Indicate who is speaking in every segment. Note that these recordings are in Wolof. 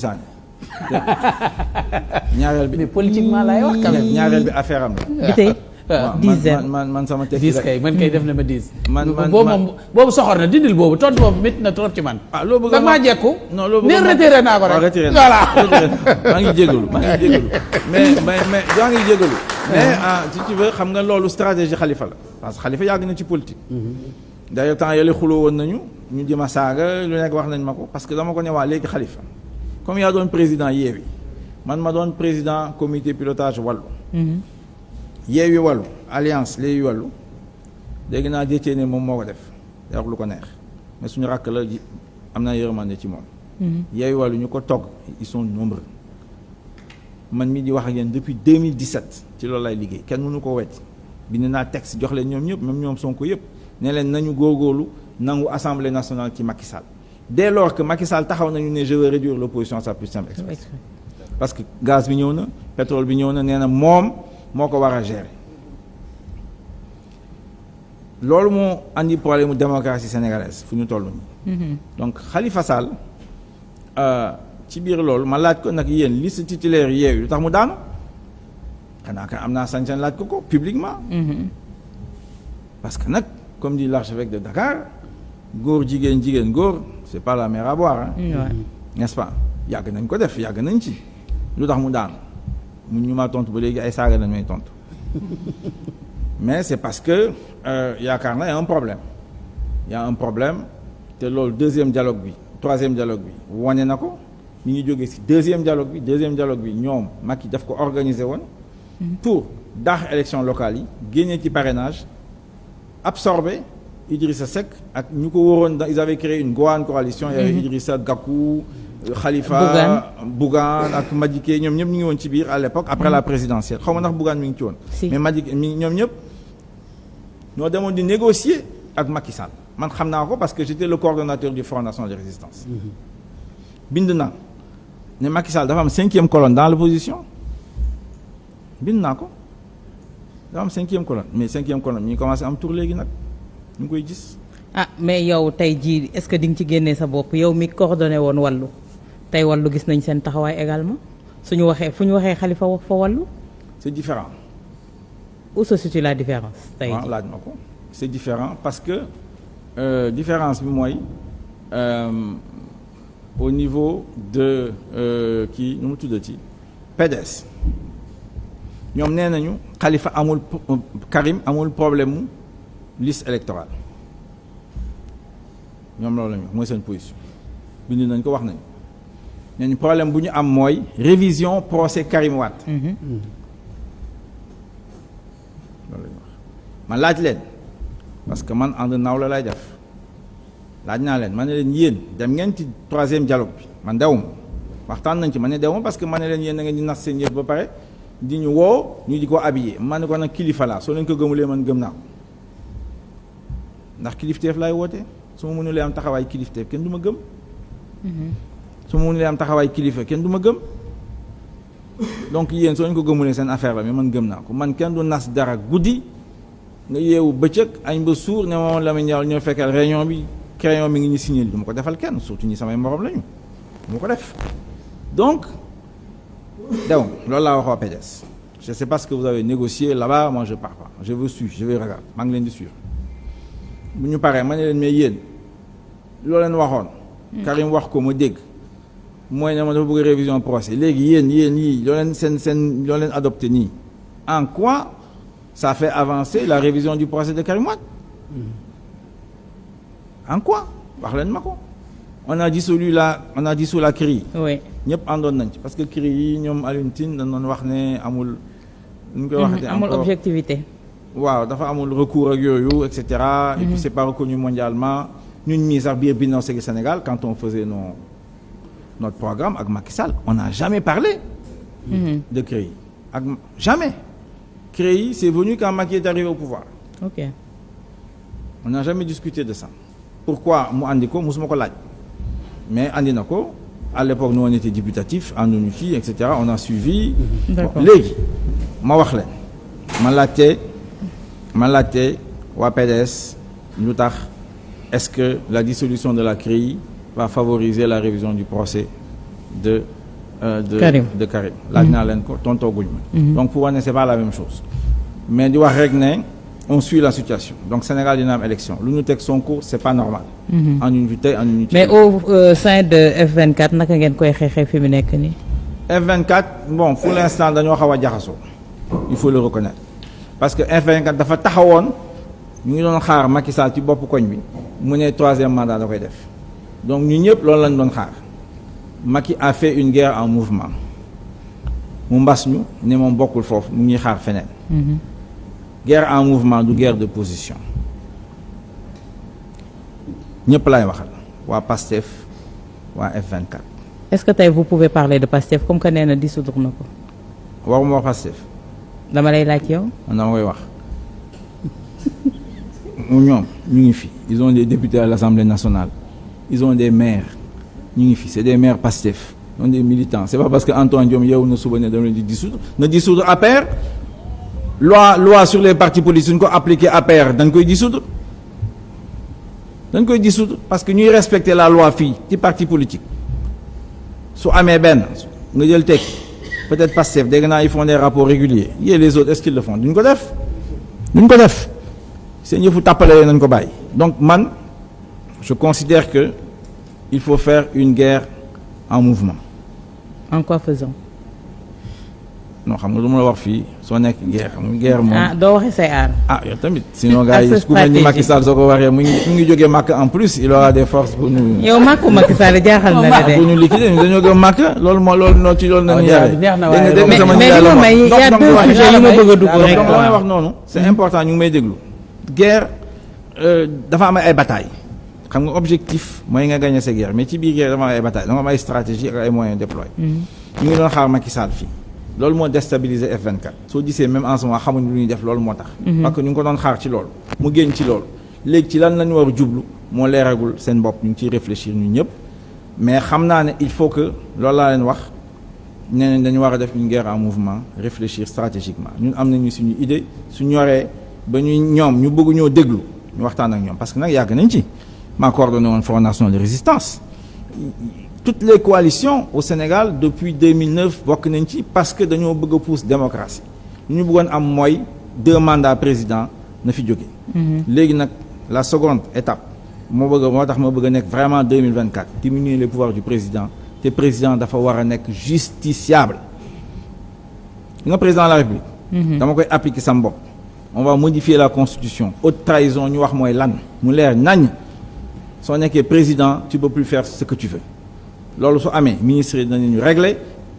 Speaker 1: Sané ñaareel bi
Speaker 2: mais politiquement laay wax quand même.
Speaker 1: ñaareel bi affaire am la.
Speaker 3: bi tey dizaine
Speaker 1: man sama tekki
Speaker 2: 10 kay man kay def na ma 10.
Speaker 1: man
Speaker 2: boobu moom boobu soxor na dindil boobu tontu boobu métti na trop ci man.
Speaker 1: ah loo bëgg
Speaker 2: da maa jekku.
Speaker 1: non loo bëgg
Speaker 2: ne retiré naa ko rek
Speaker 1: retiré
Speaker 2: voilà.
Speaker 1: maa ngi jégalu mais yaa ngi jégalu. mais si tu veux xam nga loolu stratégie Khalifa la parce que Khalifa yàgg na ci politique. d'ailleurs temps yële xuloo woon nañu ñu jëm a saaga lu nekk wax nañ ma ko parce que dama ko ne waa léegi Khalifa comme yaa doon président Yewwi man ma doon président comité pilotage Wallu. Yewwi Wallu alliance Yewwi Wallu léegi naa déccee ne moom moo ko def day wax lu ko neex mais suñu rakk la ji am naa yërmande ci moom. Yewwi Wallu ñu ko togg ils sont nombreux man mi di wax ak yéen depuis 2017 ci loolu lay liggéey kenn mënu ko wecc bind naa texte jox leen ñoom ñëpp même ñoom Sonko yëpp ne leen nañu góorgóorlu nangu assemblée nationale ci Macky Sall dès lors que Macky Sall taxaw nañu ne je veux réduire l'opposition à sa plus simple expression parce que gaz bi ñëw na pétrole bi ñëw na nee na moom moo ko war a gérer loolu moo andi problème mu démocratie sénégalaise fu ñu toll nii. Donc Khalifa Sall ci biir loolu ma laaj ko nag yéen liste titulaire Yewwi lu tax mu daanu xanaa ka am naa sañ-sañ laaj ko publiquement. Parce que nag comme dit l'archevêque de Dakar góor jigéen jigéen góor c'est pas la mer à boire n'est-ce pas yàgg nañ ko def yàgg nañ ci lu tax mu daanu mu ñu ma tontu ba léegi ay saaga lañ may tontu mais c'est parce que yaakaar na y a un problème te loolu deuxième dialogue bi troisième dialogue bi wane na ko mi ngi jógee ci deuxième dialogue bi ñoom Macky daf ko organiser woon pour daax élection locale yi génnee ci parrainage absorbé Idrissa Seck ak ñu ko wóoroon ils avaient créé une grande coalition il y avait Idrissa Gakou Khalifa Bougane ak Madické ñoom ñëpp ñu ngi woon ci biir à l'époque après la présidentielle xaw ma ndax Bougane mi ngi ci woon mais Madické mi ñoom ñëpp ñoo demoon di négocier ak Macky Sall man xam naa ko parce que j'étais le coordonnateur du Front national de résistance bind naa ne Macky Sall dafa am 5e colonne dans l'opposition bind naa ko dafa am 5e colonne mais 5e colonne ñu commencé am tour léegi nag ñu ngi koy gis.
Speaker 3: ah mais yow tey jii est-ce que di nga ci génnee sa bopp yow mi coordonné woon Wallu tey Wallu gis nañ seen taxawaay également fu ñu waxee Khalifa wax fa Wallu.
Speaker 1: c'est différent.
Speaker 3: où se situe la différence. tey jii
Speaker 1: waaw laaj ma ko c'est différent parce que différence bi mooy au niveau de kii nu mu tuddati PDS ñoom nee nañu Khalifa amul Karim amul problème mu liste électorale ñoom loolu la ñu mooy seen position bind nañ ko wax nañu nee nañu problème bu ñu am mooy révision procès Karim Wade. loolu la ñu wax man laaj leen parce que man ànd naaw la lay def laaj naa leen ma ne leen yéen dem ngeen ci troisième dialogue bi man dewuma waxtaan nañ ci ma ne dewuma parce que ma ne leen yéen da ngeen di nas seen yëf ba pare di ñu woo ñu di ko habillé ma ne ko nag kilifa laa soo leen ko gëmulee man gëm naa ko ndax kilifteef laay woote su ma mënulee am taxawaay kilifteef kenn du ma gëm. su ma mënulee am taxawaay kilifa kenn du ma gëm donc yéen soo leen ko gëmulee seen affaire la mais man gëm naa ko man kenn du nas dara guddi nga yeewu bëccëg añ ba suur ne moom la ma ñoo fekkal réunion bi crayon mi ngi ñu signé du ma ko defal kenn surtout ñi samay morom lañu du ma ko def donc donc loolu laa wax waa PDS je sais pas ce que vous avez négocié là-bas moi je pars pas je vous suis je vais regarder maa ngi leen di suivre bu ñu paree ma ne leen mais yéen loo leen waxoon Karim wax ko ma dégg mooy ne ma dafa bëgg révision procès léegi yéen yii loo leen loo leen adopté nii en quoi ça fait avancer la révision du procès de Karim Wade en quoi wax leen ma ko on a dissous la CREI
Speaker 3: oui
Speaker 1: ñëpp àndoon nañ ci parce que CREI yi ñoom Alioune Tine dañ doon wax ne amul nu ñu koy waxatee
Speaker 3: amul objectivité
Speaker 1: waaw dafa amul recours ak yooyu et cetera et puis c'est pas reconnu mondialement ñun ñii sax biir Benno Siggil Sénégal quand on faisait notre programme ak Macky Sall on n'a jamais parlé de CREI ak jamais CREI c'est venu quand Macky est arrivé au pouvoir
Speaker 3: ok
Speaker 1: on n'a jamais discuté de ça pourquoi mu andi ko musuma ko laaj mais andi na ko à l'époque nous on était dubitatif ànduñu ci et cetera on a suivi léegi ma wax leen ma laajte waa PDS lu tax est-ce que la dissolution de la CREI va favoriser la révision du procès de Karim laaj naa leen ko tontooguñ ma donc pour wax ne c'est pas la même chose mais di wax rek ne on suit la situation donc Sénégal dina am élection lu ñu teg Sonko c'est pas normal en une tey en une
Speaker 3: mais au sein de F24 naka ngeen koy xeexee fi mu nekk nii
Speaker 1: F24 bon pour l'instant dañoo xaw a jaxasoo il faut le reconnaître parce que F24 dafa taxawoon ñu ngi doon xaar Macky Sall ci bopp koñ bi mu ne 3e mandat da koy def donc ñu ñëpp loolu lañ doon xaar Macky a fait une guerre en mouvement mu mbas ñu ne moom bokkul foofu mu ngi xaar feneen guerre en mouvement du guerre de position ñëpp lay waxal waa PASTEF waa F24
Speaker 3: est-ce que tey vous pouvez parler de PASTEF comme que nee na dissoudre na ko
Speaker 1: waxuma wax PASTEF
Speaker 3: dama lay laaj yow
Speaker 1: dama koy wax ñoom ñu ngi fi ils ont des députés à l'Assemblée nationale ils ont des maires ñu ngi fi c'est des maires PASTEF non des militants c'est pas parce que Antoine Diome yeewu na suba ne dama leen di dissoudre na dissoudre APR loi sur les partis politiques suñ ko appliqué APR dañ koy dissoudre parce que ñuy respecter la loi fii ci parti politique su amee benn nga jël teg peut-être PASTEF dégg naa ils font des rapports réguliers yéen les autres est-ce qu'ils le font duñ ko def seen yëfu tàppale nañ ko bàyyi donc man je considère que il faut faire une guerre en mouvement.
Speaker 3: En quoi faisant?
Speaker 1: non xam nga lu ma la wax fii soo nekk guerre xam nga guerre moom.
Speaker 3: doo waxee say aar.
Speaker 1: yow tamit sinon gars yi ku mel ni Macky Sall soo ko waxee mu ngi jógee Macky en plus il aura des forces pour nous.
Speaker 3: yow Macky Sall jaaxal na la de.
Speaker 1: pour ñu liquider dañoo gëm Macky loolu noo ci loolu nañu yare
Speaker 3: mais li ma may y a deux sujets yu ma bëgg a dugg rek.
Speaker 1: donc la may wax noonu c'est important ñu ngi may déglu. guerre dafa am ay batailles xam nga objectif mooy nga gagner sa guerre mais ci biir guerre dafa am ay batailles dafa am ay stratégie ak ay moyens déployés. ñu ngi doon xaar Macky Sall fii. loolu moo déstabiliser F24 soo gisee même en ce moment xamuñ lu ñuy def loolu moo tax. parce que ñu ngi ko doon xaar ci loolu. mu génn ci loolu léegi ci lan lañu war a jublu moo leeragul seen bopp ñu ngi ciy réfléchir ñun ñëpp mais xam naa ne il faut que loolu laa leen wax nee nañ dañu war a def une guerre en mouvement réfléchir stratégiquement ñun am nañu suñu idée su ñoree ba ñoom ñu bëgg ñoo déglu ñu waxtaan ak ñoom parce que nag yàgg nañ ci maa coordonné woon Front national de résistance. toutes les coalitions au Sénégal depuis 2009 bokk nañ ci parce que dañoo bëgg a pousse démocratie lu ñu bëggoon am mooy 2 mandats président na fi jóge léegi nag la seconde étape moo tax ma bëgg a nekk vraiment 2024 diminuer les pouvoirs du président te président dafa war a nekk justiciable nga président de la République dama koy appliquer sam bopp on va modifier la constitution haute trahison ñu wax mooy lan mu leer nañ soo nekkee président tu peux plus faire ce que tu veux loolu su amee ministre yi dinañu régler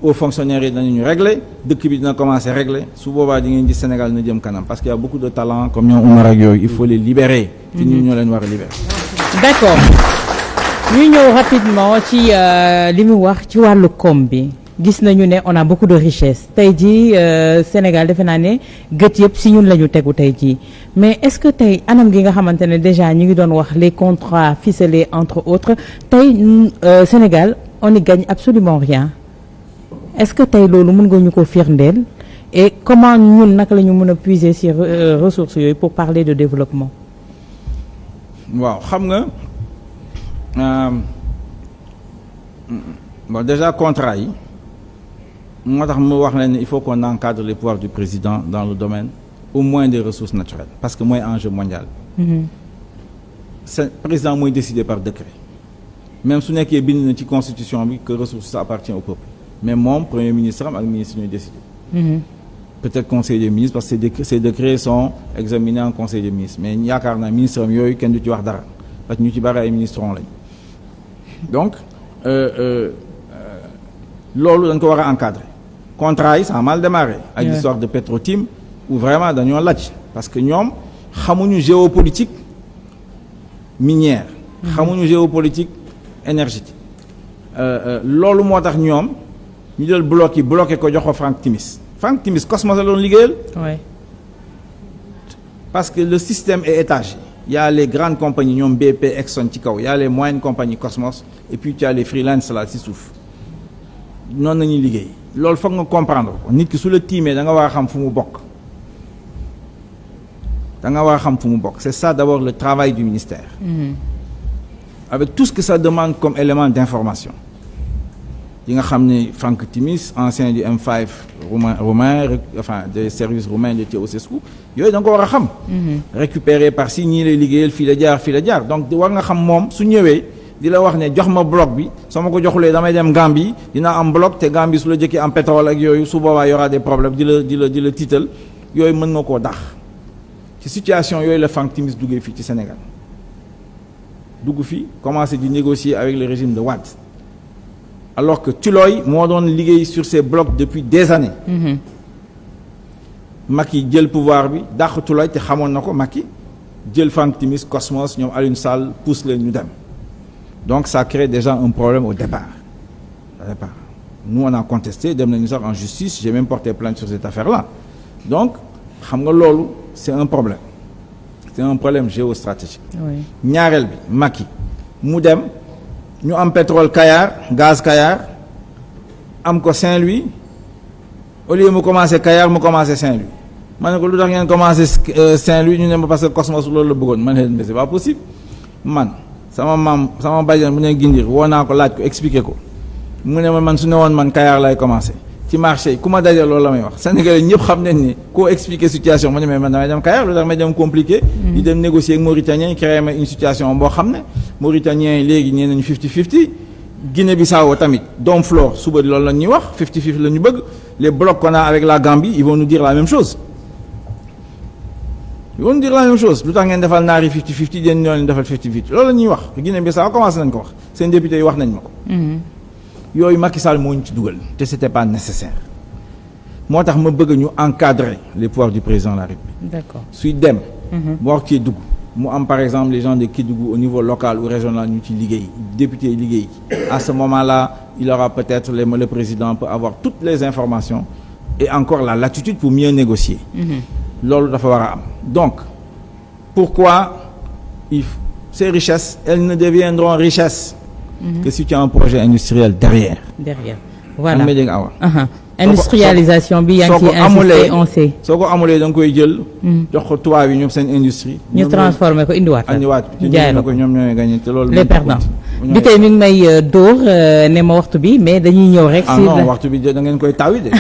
Speaker 1: aux fonctionnaires yi dinañu régler dëkk bi dina commencer régler su boobaa di ngeen gis Sénégal na jëm kanam parce qu'il y a beaucoup de talents comme ñoom Oumar ak yooyu il faut les libérer te ñun ñoo leen war a libérer.
Speaker 3: D'accord ñu ñëw rapidement ci li mu wax ci wàllu koom bi gis nañu ne on a beaucoup de richesse tey jii Sénégal defe naa ne gët yëpp si ñun la ñu tegu tey jii mais est-ce que tey anam gi nga xamante ne déjà ñu ngi doon wax les contrats ficelés entre autres tey Sénégal on n'y gagne absolument rien est-ce que tey loolu mën nga ñu ko firndeel et comment ñun naka la ñu mën a puiser ci ressources yooyu pour parler de développement.
Speaker 1: waaw xam nga bon déjà contrat yi. moo tax mu wax leen ne il faut qu'on encadre les pouvoirs du président dans le domaine au moins des ressources naturelles parce que mooy enjeu mondial. Président mooy décider par décret même su nekkee bind na ci constitution bi que ressources ça appartient au peuple mais moom premier ministre am ak ministre ñooy décider. peut-être conseil des ministres parce que ces décrets sont examinés en conseil des ministres mais yaakaar naa ministre am yooyu kenn du ci wax dara parce que ñu ci bari ay ministres lañ donc loolu dañ ko war a encadrer. contrat yi ça a mal démarré ak l'histoire de Petro-Tim où vraiment dañoo lajj parce que ñoom xamuñu géopolitique minière xamuñu géopolitique énergétique loolu moo tax ñoom ñu jël bloc yi bloqué ko jox ko Franck Timis Cosmos la doon liggéeyal parce que le système est étagé il y a les grandes compagnies ñoom BP Exxon ci kaw il y a les moyennes compagnies Cosmos et puis tu as les freelance là ci suuf noonu nañuy liggéey loolu foog nga comprendre ko nit ki su la tiimee da nga war a xam fu mu bokk c'est ça d'abord le travail du ministère avec tout ce que ça demande comme élément d'information yi nga xam ne Franck Timis ancien du M5 roumain enfin des services roumains de Ceausescu yooyu da nga ko war a xam. récupéré par si ñii lay liggéeyal fii la jaar donc war nga xam moom su ñëwee di la wax ne jox ma bloc bi soo ma ko joxulee damay dem Gambie dina am bloc te Gambie su la jëkkee am pétrole ak yooyu su boobaa y aura des problèmes di la tiital yooyu mën nga koo dax ci situation yooyu la Franck Timis duggee fii ci Sénégal dugg fi commencé di négocier avec le régime de Wade alors que Tuloy moo doon liggéey sur ces blocs depuis des années. Macky jël pouvoir bi dàq Tuloy te xamoon na ko Macky jël Franck Timis Cosmos ñoom Alioune Sall pousse leen ñu dem donc ça crée déjà un problème au départ. Nous on a contesté dem nañu sax en justice j'ai même porté plainte sur cette affaire-là donc xam nga loolu c'est un problème géostratégique. ñaareel bi Macky mu dem ñu am pétrole Kayar gaz Kayar am ko Saint-Louis au lieu mu commencé Kayar mu commencé Saint-Louis ma ne ko lu tax ngeen commencé Saint-Louis ñu ne ma parce que Cosmos loolu la bëggoon man leen mais c'est pas possible man sama bàjjan bu ne Gindir woo naa ko laaj ko expliquer ko mu ne man su ne woon man Kayar lay commencé ci marché yi ku ma dajal loolu la may wax Sénégalais ñëpp xam nañ ni koo expliquer situation ma ne mais man damay dem Kayar lu tax may dem compliqué di dem négocier ak Mauritaniens yi créer ma une situation boo xam ne Mauritaniens yi léegi nee nañu 50-50 Guinée-Bissau tamit Dom Flore suba loolu la ñuy wax 50-50 la ñu bëgg les blocs qu'on a avec la Gambie ils vont nous dire la même chose lu tax ngeen defal naari 50-50 yéen ñoo leen defal 50-50 loolu la ñuy wax Guinée-Bissau commencé nañ ko wax seen député yi wax nañ ma ko yooyu Macky Sall moo ñu ci dugal te c'était pas nécessaire moo tax ma bëgg ñu encadrer les pouvoirs du président de la République. D'accord. Suy dem. mu wax ci dugg mu am par exemple les gens de Kédougou au niveau local ou régional ñu ci liggéey député yi liggéey à ce moment-là il aura peut-être le président peut avoir toutes les informations et encore la latitude pour mieux négocier. Loolu dafa war a am donc pourquoi ces richesses elles ne deviendront richesses. Que si tu as un projet industriel derrière. Voilà.
Speaker 3: Industrialisation bi yaa ngi ciy insister on sait.
Speaker 1: soo ko amulee da nga koy jël. jox ko tubaab yi ñoom seen industrie.
Speaker 3: ñu transformé ko indiwaat
Speaker 1: jaay ko ñoom ñooy gagné te loolu.
Speaker 3: les perdants bi tey mi ngi may dóor ne ma waxtu bi mais dañuy ñëw rek.
Speaker 1: non waxtu bi da ngeen koy tawi de.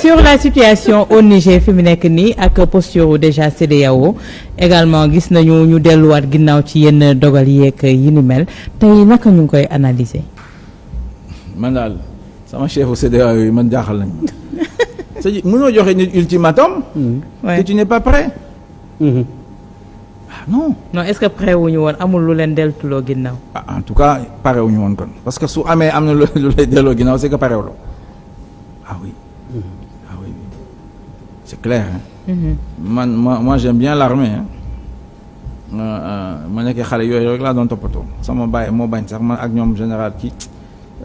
Speaker 3: sur la situation au Niger fi mu nekk nii ak posture déjà CEDEAO également gis nañu ñu delluwaat ginnaaw ci yenn dogal yeeg yi ni mel tey naka ñu ngi koy analyser.
Speaker 1: man daal sama chef au CEDEAO yooyu man jaaxal nañu c'est-à-dire mënoo joxe nit ultimatum. que tu n'es pas prêt. Non
Speaker 3: est-ce que prêt wuñu woon amul lu leen deltuloo ginnaaw.
Speaker 1: En tout cas pare wuñu woon kon parce que su amee am na lu lay delloo ginnaaw c'est que parewuloo. Ah oui c'est clair moi j'aime bien l'armée ma nekkee xale yooyu rek laa doon toppatoo sama baay moo bañ sax man ak ñoom général kii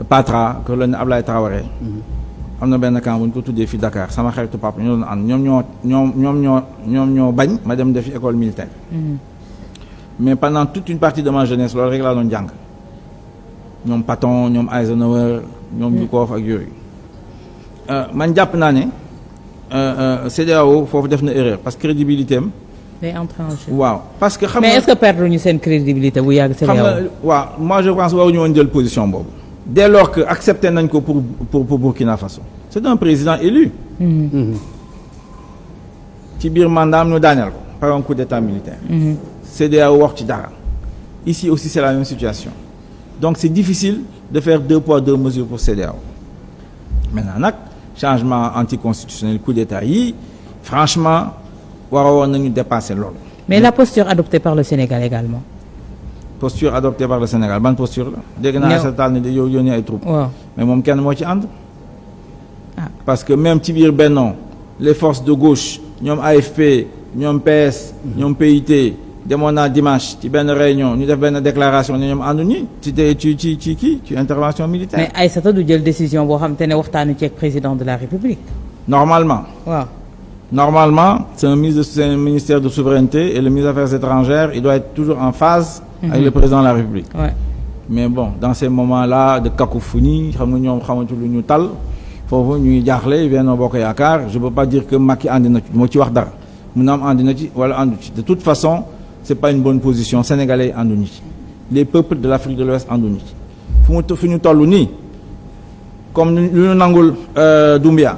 Speaker 1: Patra que la ne Ablaye Traoré am na benn camp bu ñu ko tuddee fi Dakar sama xaritu papa ñoo doon ànd ñoom ñoo bañ ma dem defi école militaire. Mais pendant toute une partie de ma jeunesse loolu rek laa doon jàng ñoom Patton ñoom Eisenhower ñoom Dukov ak yooyu man jàpp naa ne CEDEAO foofu def na erreur parce que crédibilité am.
Speaker 3: day entrer en jeu.
Speaker 1: waaw parce que xam
Speaker 3: nga mais est-ce que perdre ñu seen crédibilité bu yàgg CEDEAO.
Speaker 1: xam nga waaw moi je pense waruñu woon jël position boobu. Dès lors que accepté nañ ko pour Burkina Faso c'est un président élu. ci biir mandat am ñu daaneel ko par un coup d'état militaire. CEDEAO wax ci dara. Ici aussi c'est la même situation donc c'est difficile de faire 2 poids 2 mesures pour CEDEAO maintenant nag changement anticonstitutionnel coup d'état yi franchement waroon nañu dépasser loolu.
Speaker 3: Mais la posture adoptée par le Sénégal également.
Speaker 1: Posture adoptée par le Sénégal ban posture la. dégg naa sa taal ne de yow yónnee ay troupes.
Speaker 3: waaw
Speaker 1: mais moom kenn moo ci ànd. parce que même ci biir Benno les forces de gauche ñoom AFP ñoom PS. ñoom PIT demoon naa dimanche ci benn réunion ñu def benn déclaration ne ñoom ànduñu ci intervention militaire.
Speaker 3: mais Aïssata du jël décision boo xam te ne waxtaanu ci ak président de la République.
Speaker 1: Normalement. C'est un ministère de souveraineté et le ministre des Affaires étrangères il doit être toujours en phase. avec le président de la République. Mais bon dans ces moments-là de cacophonie xam nga ñoom xamante lu ñu tal foofu ñuy jaaxle Benno Bokk Yaakaar je peux pas dire que Macky àndi na ci moo ci wax dara mun na am àndi na ci wala àndu ci de toute façon c'est pas une bonne position sénégalais ànduñu ci les peuples de l'Afrique de l'Ouest ànduñu ci fu ñu toll nii comme lu ñu nangul Doumbia